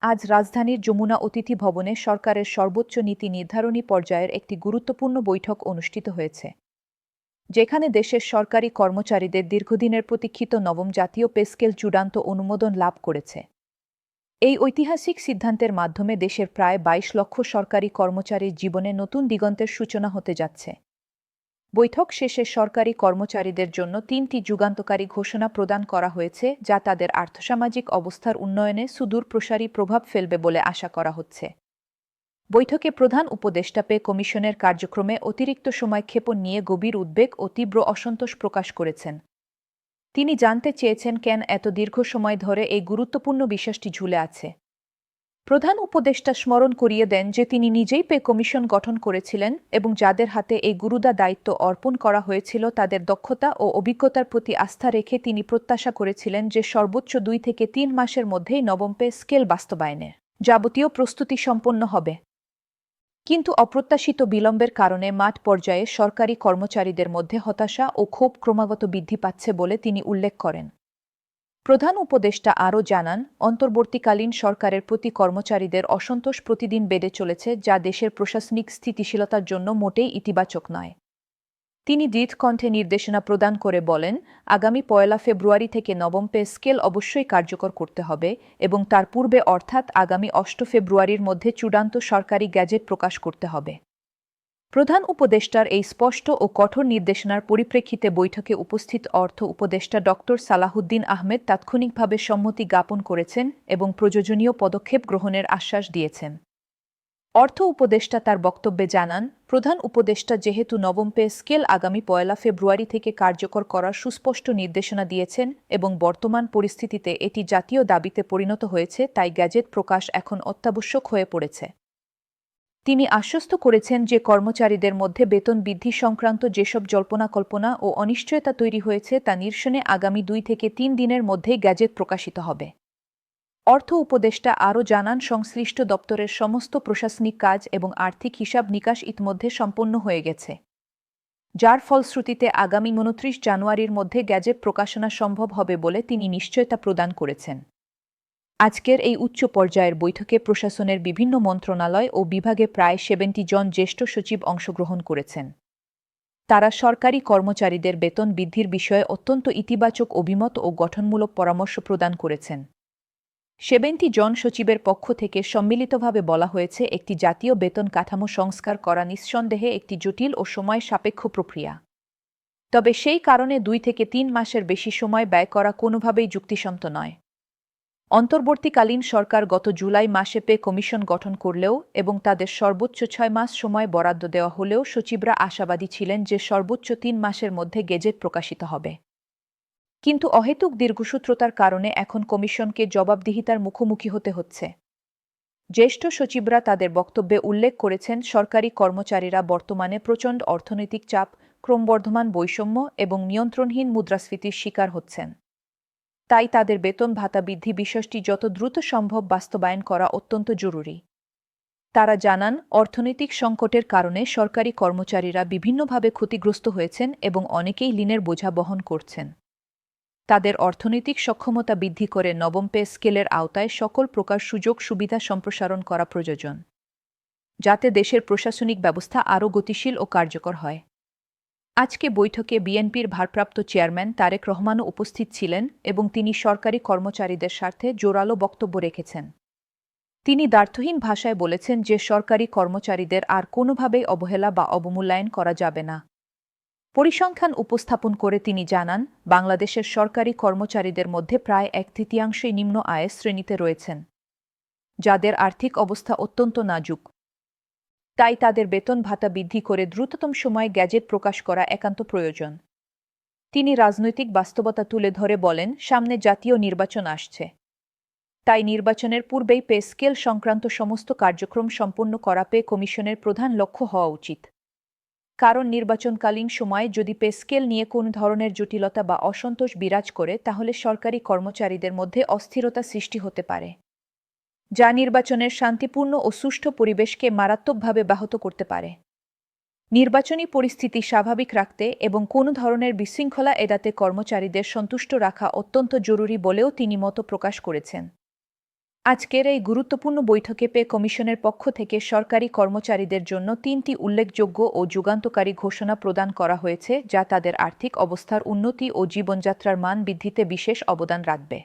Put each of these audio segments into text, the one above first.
আজ রাজধানীর যমুনা অতিথি ভবনে সরকারের সর্বোচ্চ নীতি নির্ধারণী পর্যায়ের একটি গুরুত্বপূর্ণ বৈঠক অনুষ্ঠিত হয়েছে, যেখানে দেশের সরকারি কর্মচারীদের দীর্ঘদিনের প্রতীক্ষিত নবম জাতীয় পে স্কেল চূড়ান্ত অনুমোদন লাভ করেছে। এই ঐতিহাসিক সিদ্ধান্তের মাধ্যমে দেশের প্রায় ২২ লক্ষ সরকারি কর্মচারীর জীবনে নতুন দিগন্তের সূচনা হতে যাচ্ছে। বৈঠক শেষে সরকারি কর্মচারীদের জন্য ৩টি যুগান্তকারী ঘোষণা প্রদান করা হয়েছে, যা তাদের আর্থসামাজিক অবস্থার উন্নয়নে সুদূরপ্রসারী প্রভাব ফেলবে বলে আশা করা হচ্ছে। বৈঠকে প্রধান উপদেষ্টা পে কমিশনের কার্যক্রমে অতিরিক্ত সময় ক্ষেপণ নিয়ে গভীর উদ্বেগ ও তীব্র অসন্তোষ প্রকাশ করেছেন। তিনি জানতে চেয়েছেন কেন এত দীর্ঘ সময় ধরে এই গুরুত্বপূর্ণ বিষয়টি ঝুলে আছে। প্রধান উপদেষ্টা স্মরণ করিয়ে দেন যে তিনি নিজেই পে কমিশন গঠন করেছিলেন এবং যাদের হাতে এই গুরুদা দায়িত্ব অর্পণ করা হয়েছিল তাদের দক্ষতা ও অভিজ্ঞতার প্রতি আস্থা রেখে তিনি প্রত্যাশা করেছিলেন যে সর্বোচ্চ ২ থেকে ৩ মাসের মধ্যেই নবম পে স্কেল বাস্তবায়নের যাবতীয় প্রস্তুতি সম্পন্ন হবে। কিন্তু অপ্রত্যাশিত বিলম্বের কারণে মাঠ পর্যায়ে সরকারি কর্মচারীদের মধ্যে হতাশা ও ক্ষোভ ক্রমাগত বৃদ্ধি পাচ্ছে বলে তিনি উল্লেখ করেন। প্রধান উপদেষ্টা আরও জানান, অন্তর্বর্তীকালীন সরকারের প্রতি কর্মচারীদের অসন্তোষ প্রতিদিন বেড়ে চলেছে, যা দেশের প্রশাসনিক স্থিতিশীলতার জন্য মোটেই ইতিবাচক নয়। তিনি দৃঢ় কণ্ঠে নির্দেশনা প্রদান করে বলেন, আগামী ১ ফেব্রুয়ারি থেকে নবম পে স্কেল অবশ্যই কার্যকর করতে হবে এবং তার পূর্বে অর্থাৎ আগামী ৮ ফেব্রুয়ারির মধ্যে চূড়ান্ত সরকারি গ্যাজেট প্রকাশ করতে হবে। প্রধান উপদেষ্টার এই স্পষ্ট ও কঠোর নির্দেশনার পরিপ্রেক্ষিতে বৈঠকে উপস্থিত অর্থ উপদেষ্টা ডক্টর সালাহুদ্দিন আহমেদ তাৎক্ষণিকভাবে সম্মতি জ্ঞাপন করেছেন এবং প্রয়োজনীয় পদক্ষেপ গ্রহণের আশ্বাস দিয়েছেন। অর্থ উপদেষ্টা তার বক্তব্যে জানান, প্রধান উপদেষ্টা যেহেতু নবম পে স্কেল আগামী ১ ফেব্রুয়ারি থেকে কার্যকর করার সুস্পষ্ট নির্দেশনা দিয়েছেন এবং বর্তমান পরিস্থিতিতে এটি জাতীয় দাবিতে পরিণত হয়েছে, তাই গ্যাজেট প্রকাশ এখন অত্যাবশ্যক হয়ে পড়েছে। তিনি আশ্বস্ত করেছেন যে কর্মচারীদের মধ্যে বেতন বৃদ্ধি সংক্রান্ত যেসব জল্পনা-কল্পনা ও অনিশ্চয়তা তৈরি হয়েছে তা নিরসনে আগামী ২ থেকে ৩ দিনের মধ্যেই গ্যাজেট প্রকাশিত হবে। অর্থ উপদেষ্টা আরও জানান, সংশ্লিষ্ট দপ্তরের সমস্ত প্রশাসনিক কাজ এবং আর্থিক হিসাব নিকাশ ইতোমধ্যে সম্পন্ন হয়ে গেছে, যার ফলশ্রুতিতে আগামী ২৯ জানুয়ারির মধ্যে গ্যাজেট প্রকাশনা সম্ভব হবে বলে তিনি নিশ্চয়তা প্রদান করেছেন। আজকের এই উচ্চ পর্যায়ের বৈঠকে প্রশাসনের বিভিন্ন মন্ত্রণালয় ও বিভাগে প্রায় ৭০ জন জ্যেষ্ঠ সচিব অংশগ্রহণ করেছেন। তারা সরকারি কর্মচারীদের বেতন বৃদ্ধির বিষয়ে অত্যন্ত ইতিবাচক অভিমত ও গঠনমূলক পরামর্শ প্রদান করেছেন। ৭০ জন সচিবের পক্ষ থেকে সম্মিলিতভাবে বলা হয়েছে, একটি জাতীয় বেতন কাঠামো সংস্কার করা নিঃসন্দেহে একটি জটিল ও সময় সাপেক্ষ প্রক্রিয়া। তবে সেই কারণে ২ থেকে ৩ মাসের বেশি সময় ব্যয় করা কোনোভাবেই যুক্তিসম্মত নয়। অন্তর্বর্তীকালীন সরকার গত জুলাই মাসে পে কমিশন গঠন করলেও এবং তাদের সর্বোচ্চ ৬ মাস সময় বরাদ্দ দেওয়া হলেও সচিবরা আশাবাদী ছিলেন যে সর্বোচ্চ ৩ মাসের মধ্যে গেজেট প্রকাশিত হবে। কিন্তু অহেতুক দীর্ঘসূত্রতার কারণে এখন কমিশনকে জবাবদিহিতার মুখোমুখি হতে হচ্ছে। জ্যেষ্ঠ সচিবরা তাদের বক্তব্যে উল্লেখ করেছেন, সরকারি কর্মচারীরা বর্তমানে প্রচণ্ড অর্থনৈতিক চাপ, ক্রমবর্ধমান বৈষম্য এবং নিয়ন্ত্রণহীন মুদ্রাস্ফীতির শিকার হচ্ছেন। তাই তাদের বেতন ভাতা বৃদ্ধি বিষয়টি যত দ্রুত সম্ভব বাস্তবায়ন করা অত্যন্ত জরুরি। তারা জানান, অর্থনৈতিক সংকটের কারণে সরকারি কর্মচারীরা বিভিন্নভাবে ক্ষতিগ্রস্ত হয়েছেন এবং অনেকেই ঋণের বোঝা বহন করছেন। তাদের অর্থনৈতিক সক্ষমতা বৃদ্ধি করে নবম পে স্কেলের আওতায় সকল প্রকার সুযোগ সুবিধা সম্প্রসারণ করা প্রয়োজন, যাতে দেশের প্রশাসনিক ব্যবস্থা আরও গতিশীল ও কার্যকর হয়। আজকে বৈঠকে বিএনপির ভারপ্রাপ্ত চেয়ারম্যান তারেক রহমানও উপস্থিত ছিলেন এবং তিনি সরকারি কর্মচারীদের স্বার্থে জোরালো বক্তব্য রেখেছেন। তিনি দ্ব্যর্থহীন ভাষায় বলেছেন যে সরকারি কর্মচারীদের আর কোনোভাবেই অবহেলা বা অবমূল্যায়ন করা যাবে না। পরিসংখ্যান উপস্থাপন করে তিনি জানান, বাংলাদেশের সরকারি কর্মচারীদের মধ্যে প্রায় ১/৩ নিম্ন আয়ের শ্রেণীতে রয়েছেন, যাদের আর্থিক অবস্থা অত্যন্ত নাজুক। তাই তাদের বেতন ভাতা বৃদ্ধি করে দ্রুততম সময়ে গ্যাজেট প্রকাশ করা একান্ত প্রয়োজন। তিনি রাজনৈতিক বাস্তবতা তুলে ধরে বলেন, সামনে জাতীয় নির্বাচন আসছে। তাই নির্বাচনের পূর্বেই পে স্কেল সংক্রান্ত সমস্ত কার্যক্রম সম্পন্ন করা পে কমিশনের প্রধান লক্ষ্য হওয়া উচিত। কারণ নির্বাচনকালীন সময়ে যদি পে স্কেল নিয়ে কোনো ধরনের জটিলতা বা অসন্তোষ বিরাজ করে, তাহলে সরকারি কর্মচারীদের মধ্যে অস্থিরতা সৃষ্টি হতে পারে, যা নির্বাচনের শান্তিপূর্ণ ও সুষ্ঠু পরিবেশকে মারাত্মকভাবে ব্যাহত করতে পারে। নির্বাচনী পরিস্থিতি স্বাভাবিক রাখতে এবং কোনো ধরনের বিশৃঙ্খলা এড়াতে কর্মচারীদের সন্তুষ্ট রাখা অত্যন্ত জরুরি বলেও তিনি মত প্রকাশ করেছেন। আজকের এই গুরুত্বপূর্ণ বৈঠকে পে কমিশনের পক্ষ থেকে সরকারি কর্মচারীদের জন্য ৩টি উল্লেখযোগ্য ও যুগান্তকারী ঘোষণা প্রদান করা হয়েছে, যা তাদের আর্থিক অবস্থার উন্নতি ও জীবনযাত্রার মান বৃদ্ধিতে বিশেষ অবদান রাখবে।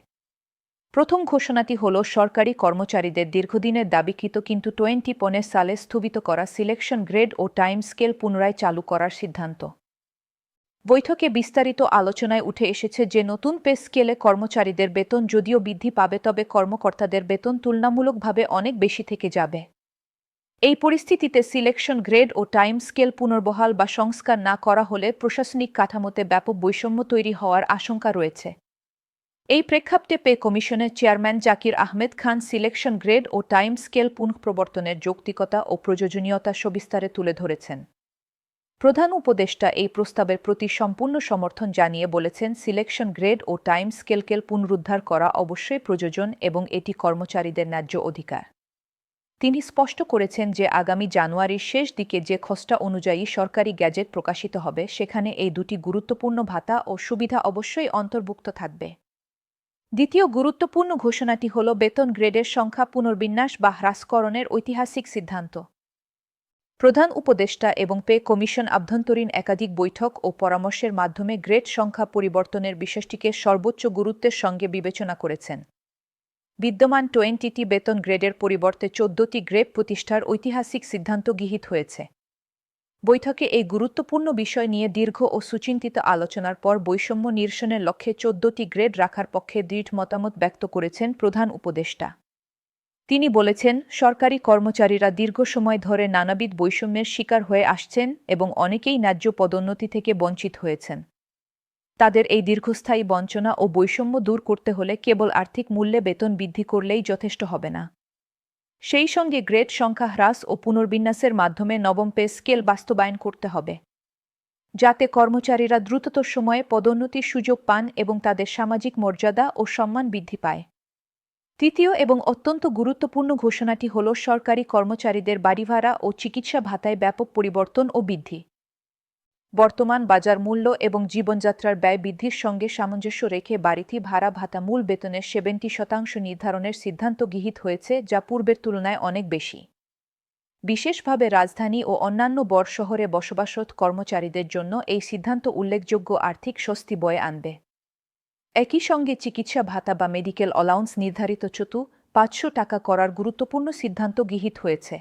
প্রথম ঘোষণাটি হল সরকারি কর্মচারীদের দীর্ঘদিনের দাবিকৃত কিন্তু 2015 সালে স্থগিত করা সিলেকশন গ্রেড ও টাইম স্কেল পুনরায় চালু করার সিদ্ধান্ত। বৈঠকে বিস্তারিত আলোচনায় উঠে এসেছে যে নতুন পে স্কেলে কর্মচারীদের বেতন যদিও বৃদ্ধি পাবে, তবে কর্মকর্তাদের বেতন তুলনামূলকভাবে অনেক বেশি থেকে যাবে। এই পরিস্থিতিতে সিলেকশন গ্রেড ও টাইম স্কেল পুনর্বহাল বা সংস্কার না করা হলে প্রশাসনিক কাঠামোতে ব্যাপক বৈষম্য তৈরি হওয়ার আশঙ্কা রয়েছে। এই প্রেক্ষাপটে পে কমিশনের chairman Zakir Ahmed Khan selection grade ও টাইম স্কেল পুনঃপ্রবর্তনের যৌক্তিকতা ও প্রয়োজনীয়তা সবিস্তারে তুলে ধরেছেন। প্রধান উপদেষ্টা এই প্রস্তাবের প্রতি সম্পূর্ণ সমর্থন জানিয়ে বলেছেন, সিলেকশন গ্রেড ও টাইম স্কেলকে পুনরুদ্ধার করা অবশ্যই প্রয়োজন এবং এটি কর্মচারীদের ন্যায্য অধিকার। তিনি স্পষ্ট করেছেন যে আগামী জানুয়ারির শেষ দিকে যে খসড়া অনুযায়ী সরকারি গ্যাজেট প্রকাশিত হবে সেখানে এই দুটি গুরুত্বপূর্ণ ভাতা ও সুবিধা অবশ্যই অন্তর্ভুক্ত থাকবে। দ্বিতীয় গুরুত্বপূর্ণ ঘোষণাটি হল বেতন গ্রেডের সংখ্যা পুনর্বিন্যাস বা হ্রাসকরণের ঐতিহাসিক সিদ্ধান্ত। প্রধান উপদেষ্টা এবং পে কমিশন আভ্যন্তরীণ একাধিক বৈঠক ও পরামর্শের মাধ্যমে গ্রেড সংখ্যা পরিবর্তনের বিষয়টিকে সর্বোচ্চ গুরুত্বের সঙ্গে বিবেচনা করেছেন। বিদ্যমান 20টি বেতন গ্রেডের পরিবর্তে 14টি গ্রেড প্রতিষ্ঠার ঐতিহাসিক সিদ্ধান্ত গৃহীত হয়েছে। বৈঠকে এই গুরুত্বপূর্ণ বিষয় নিয়ে দীর্ঘ ও সুচিন্তিত আলোচনার পর বৈষম্য নিরসনের লক্ষ্যে 14টি গ্রেড রাখার পক্ষে দৃঢ় মতামত ব্যক্ত করেছেন প্রধান উপদেষ্টা। তিনি বলেছেন, সরকারি কর্মচারীরা দীর্ঘ সময় ধরে নানাবিধ বৈষম্যের শিকার হয়ে আসছেন এবং অনেকেই ন্যায্য পদোন্নতি থেকে বঞ্চিত হয়েছেন। তাদের এই দীর্ঘস্থায়ী বঞ্চনা ও বৈষম্য দূর করতে হলে কেবল আর্থিক মূল্যে বেতন বৃদ্ধি করলেই যথেষ্ট হবে না। সেই সঙ্গে গ্রেড সংখ্যা হ্রাস ও পুনর্বিন্যাসের মাধ্যমে নবম পে স্কেল বাস্তবায়ন করতে হবে, যাতে কর্মচারীরা দ্রুততর সময়ে পদোন্নতির সুযোগ পান এবং তাদের সামাজিক মর্যাদা ও সম্মান বৃদ্ধি পায়। তৃতীয় এবং অত্যন্ত গুরুত্বপূর্ণ ঘোষণাটি হল সরকারি কর্মচারীদের বাড়ি ভাড়া ও চিকিৎসা ভাতায় ব্যাপক পরিবর্তন ও বৃদ্ধি। বর্তমান বাজার মূল্য এবং জীবনযাত্রার ব্যয় বৃদ্ধির সঙ্গে সামঞ্জস্য রেখে বাড়তি ভাড়া ভাতা মূল বেতনের 70% নির্ধারণের সিদ্ধান্ত গৃহীত হয়েছে, যা পূর্বের তুলনায় অনেক বেশি। বিশেষভাবে রাজধানী ও অন্যান্য বড় শহরে বসবাসরত কর্মচারীদের জন্য এই সিদ্ধান্ত উল্লেখযোগ্য আর্থিক স্বস্তি বয়ে আনবে। একই সঙ্গে চিকিৎসা ভাতা বা মেডিকেল অ্যালাউন্স নির্ধারিত 500 টাকা করার গুরুত্বপূর্ণ সিদ্ধান্ত গৃহীত হয়েছে।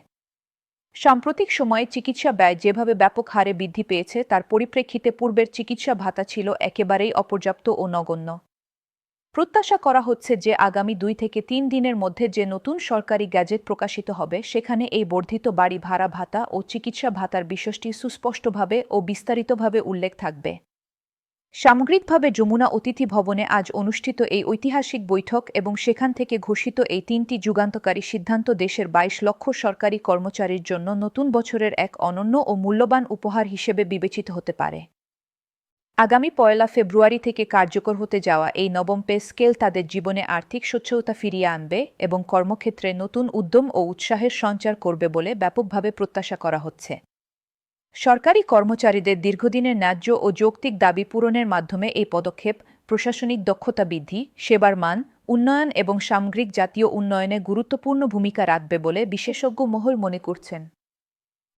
সাম্প্রতিক সময়ে চিকিৎসা ব্যয় যেভাবে ব্যাপক হারে বৃদ্ধি পেয়েছে তার পরিপ্রেক্ষিতে পূর্বের চিকিৎসা ভাতা ছিল একেবারেই অপর্যাপ্ত ও নগণ্য। প্রত্যাশা করা হচ্ছে যে আগামী 2 থেকে 3 দিনের মধ্যে যে নতুন সরকারি গ্যাজেট প্রকাশিত হবে সেখানে এই বর্ধিত বাড়ি ভাড়া ভাতা ও চিকিৎসা ভাতার বিষয়টি সুস্পষ্টভাবে ও বিস্তারিতভাবে উল্লেখ থাকবে। সামগ্রিকভাবে যমুনা অতিথি ভবনে আজ অনুষ্ঠিত এই ঐতিহাসিক বৈঠক এবং সেখান থেকে ঘোষিত এই 3টি যুগান্তকারী সিদ্ধান্ত দেশের 22 লক্ষ সরকারি কর্মচারীর জন্য নতুন বছরের এক অনন্য ও মূল্যবান উপহার হিসেবে বিবেচিত হতে পারে। আগামী 1 ফেব্রুয়ারি থেকে কার্যকর হতে যাওয়া এই নবম পে স্কেল তাদের জীবনে আর্থিক স্বচ্ছতা ফিরিয়ে আনবে এবং কর্মক্ষেত্রে নতুন উদ্যম ও উৎসাহের সঞ্চার করবে বলে ব্যাপকভাবে প্রত্যাশা করা হচ্ছে। সরকারি কর্মচারীদের দীর্ঘদিনের ন্যায্য ও যৌক্তিক দাবি পূরণের মাধ্যমে এই পদক্ষেপ প্রশাসনিক দক্ষতা বৃদ্ধি, সেবার মান উন্নয়ন এবং সামগ্রিক জাতীয় উন্নয়নে গুরুত্বপূর্ণ ভূমিকা রাখবে বলে বিশেষজ্ঞ মহল মনে করছেন।